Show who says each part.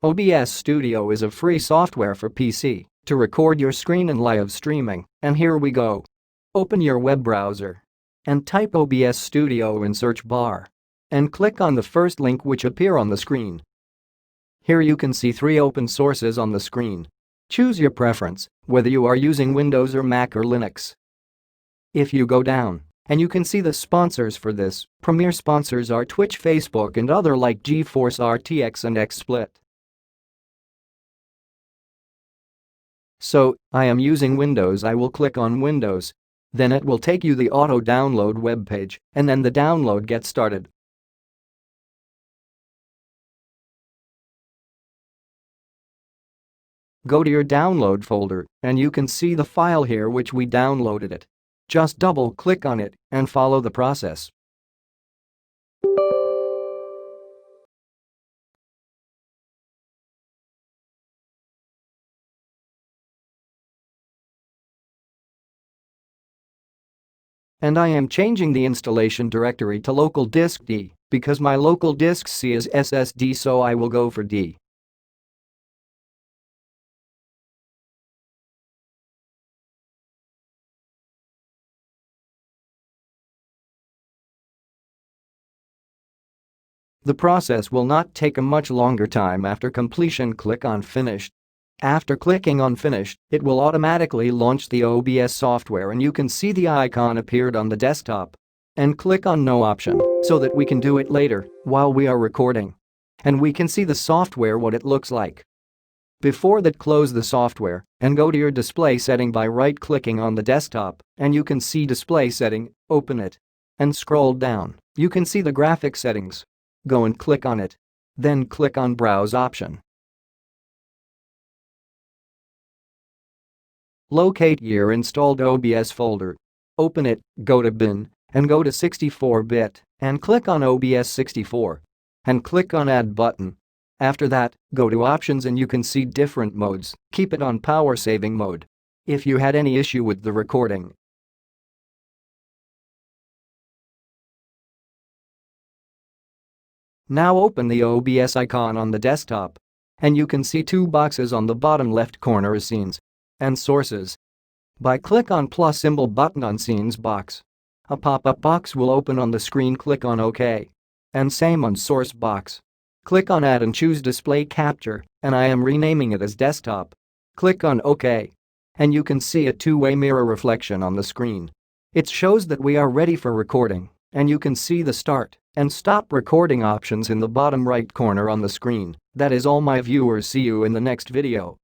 Speaker 1: OBS Studio is a free software for PC to record your screen and live streaming, and here we go. Open your web browser and type OBS Studio in search bar and click on the first link which appear on the screen. Here you can see 3 open sources on the screen. Choose your preference, whether you are using Windows or Mac or Linux. If you go down, and you can see the sponsors for this, premier sponsors are Twitch, Facebook and other like GeForce RTX and XSplit. So, I am using Windows. I will click on Windows. Then it will take you the auto download web page, and then the download gets started. Go to your download folder, and you can see the file here which we downloaded it. Just double click on it and follow the process. And I am changing the installation directory to local disk D because my local disk C is SSD, so I will go for D. The process will not take a much longer time. After completion, click on Finish. After clicking on Finish, it will automatically launch the OBS software and you can see the icon appeared on the desktop. And click on No option so that we can do it later while we are recording. And we can see the software what it looks like. Before that, close the software and go to your display setting by right-clicking on the desktop and you can see display setting, open it. And scroll down, you can see the graphics settings. Go and click on it. Then click on Browse option. Locate your installed OBS folder. Open it, go to Bin, and go to 64-bit, and click on OBS 64. And click on Add button. After that, go to Options and you can see different modes. Keep it on power saving mode. If you had any issue with the recording, now open the OBS icon on the desktop. And you can see 2 boxes on the bottom left corner as Scenes and Sources. By click on plus symbol button on Scenes box. A pop-up box will open on the screen. Click on OK. And same on Source box. Click on Add and choose Display Capture, and I am renaming it as Desktop. Click on OK. And you can see a 2-way mirror reflection on the screen. It shows that we are ready for recording, and you can see the start and stop recording options in the bottom right corner on the screen. That is all, my viewers. See you in the next video.